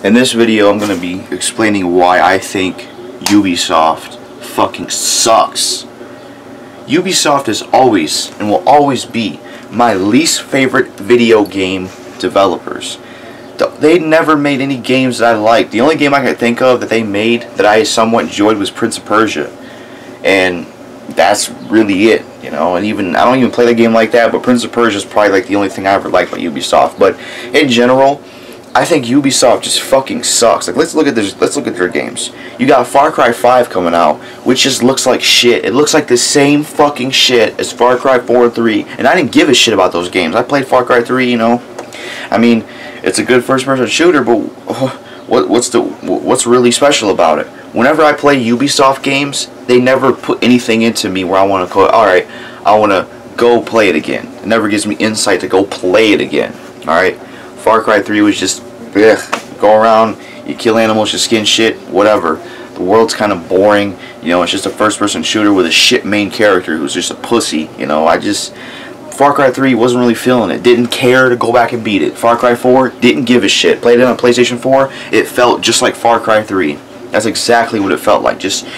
In this video, I'm going to be explaining why I think Ubisoft fucking sucks. Ubisoft is always and will always be my least favorite video game developers. They never made any games that I liked. The only game I could think of that they made that I somewhat enjoyed was Prince of Persia. And that's really it, you know. And even I don't even play the game like that, but Prince of Persia is probably like the only thing I ever liked about Ubisoft. But in general, I think Ubisoft just fucking sucks. Like, let's look at their games. You got Far Cry 5 coming out, which just looks like shit. It looks like the same fucking shit as Far Cry 4 and 3. And I didn't give a shit about those games. I played Far Cry 3, you know. I mean, it's a good first-person shooter, but what's really special about it? Whenever I play Ubisoft games, they never put anything into me where I want to go, alright, I want to go play it again. It never gives me insight to go play it again. Alright? Far Cry 3 was just, ugh, go around, you kill animals, you skin shit, whatever. The world's kind of boring, you know, it's just a first-person shooter with a shit main character who's just a pussy, you know. Far Cry 3 wasn't really feeling it, didn't care to go back and beat it. Far Cry 4, didn't give a shit. Played it on PlayStation 4, it felt just like Far Cry 3. That's exactly what it felt like, just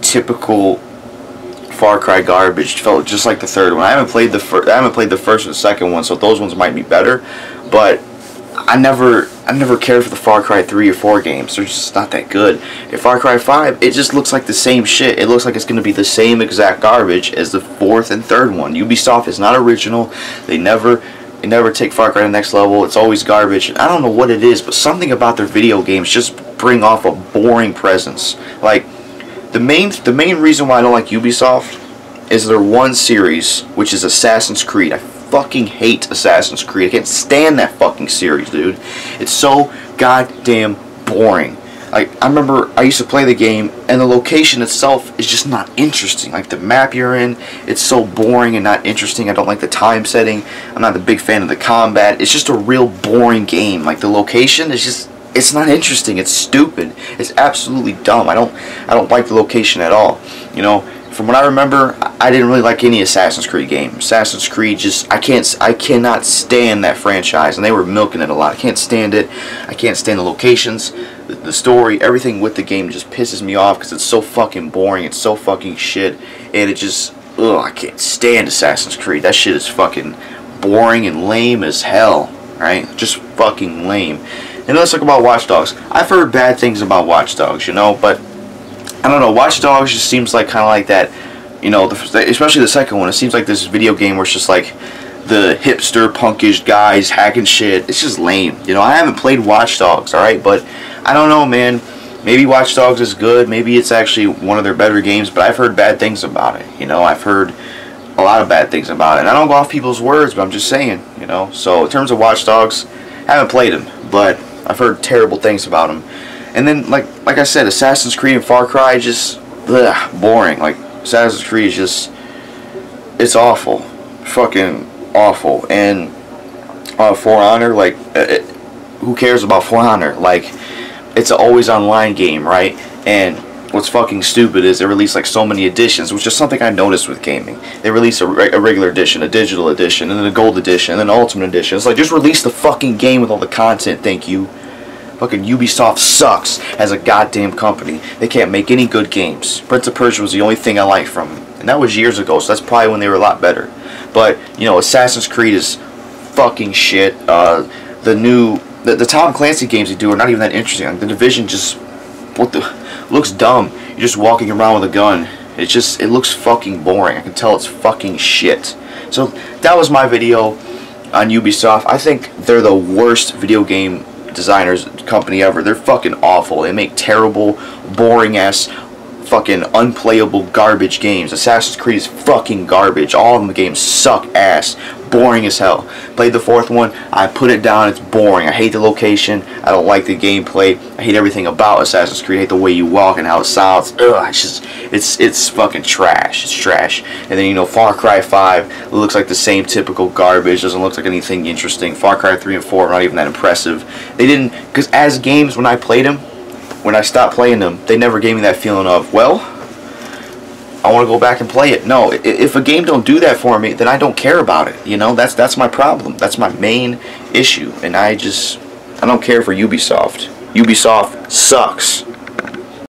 typical Far Cry garbage. It felt just like the third one. I haven't played the first or the second one, so those ones might be better, but I never cared for the Far Cry 3 or 4 games. They're just not that good. In Far Cry 5, it just looks like the same shit. It looks like it's going to be the same exact garbage as the fourth and third one. Ubisoft is not original. They never take Far Cry to the next level. It's always garbage. And I don't know what it is, but something about their video games just bring off a boring presence. Like, the main reason why I don't like Ubisoft is their one series, which is Assassin's Creed. I fucking hate Assassin's Creed. I can't stand that fucking series, dude. It's so goddamn boring. Like, I remember I used to play the game, and the location itself is just not interesting. Like, the map you're in, it's so boring and not interesting. I don't like the time setting. I'm not a big fan of the combat. It's just a real boring game. Like, the location is just, it's not interesting. It's stupid. It's absolutely dumb. I don't like the location at all. You know, from what I remember, I didn't really like any Assassin's Creed game. Assassin's Creed just, I cannot stand that franchise, and they were milking it a lot. I can't stand it. I can't stand the locations, the story, everything with the game just pisses me off because it's so fucking boring. It's so fucking shit, and it just, ugh, I can't stand Assassin's Creed. That shit is fucking boring and lame as hell, right? Just fucking lame. And let's talk about Watch Dogs. I've heard bad things about Watch Dogs, you know, but I don't know, Watch Dogs just seems like kind of like that, you know, especially the second one. It seems like this video game where it's just like the hipster, punkish guys hacking shit. It's just lame. You know, I haven't played Watch Dogs, alright, but I don't know, man. Maybe Watch Dogs is good. Maybe it's actually one of their better games, but I've heard bad things about it. You know, I've heard a lot of bad things about it. And I don't go off people's words, but I'm just saying, you know. So in terms of Watch Dogs, I haven't played them, but I've heard terrible things about them. And then, like I said, Assassin's Creed and Far Cry just, ugh, boring. Like, Assassin's Creed is just, it's awful. Fucking awful. And For Honor, like, who cares about For Honor? Like, it's an always online game, right? And what's fucking stupid is they release, like, so many editions, which is something I noticed with gaming. They release a regular edition, a digital edition, and then a gold edition, and then an ultimate edition. It's like, just release the fucking game with all the content, thank you. Fucking Ubisoft sucks as a goddamn company. They can't make any good games. Prince of Persia was the only thing I liked from them. And that was years ago, so that's probably when they were a lot better. But, you know, Assassin's Creed is fucking shit. The Tom Clancy games they do are not even that interesting. Like, the Division just, looks dumb. You're just walking around with a gun. It looks fucking boring. I can tell it's fucking shit. So, that was my video on Ubisoft. I think they're the worst video game designers company ever. They're fucking awful. They make terrible, boring ass, fucking unplayable garbage games. Assassin's Creed is fucking garbage. All of the games suck ass. Boring as hell. Played the fourth one. I put it down. It's boring. I hate the location. I don't like the gameplay. I hate everything about Assassin's Creed. I hate the way you walk and how it sounds. Ugh, it's fucking trash. It's trash. And then, you know, Far Cry 5 looks like the same typical garbage. Doesn't look like anything interesting. Far Cry 3 and 4 are not even that impressive. They didn't, because as games, when I played them, when I stopped playing them, they never gave me that feeling of, well, I want to go back and play it. No, if a game don't do that for me, then I don't care about it. You know, that's my problem. That's my main issue, and I don't care for Ubisoft. Ubisoft sucks.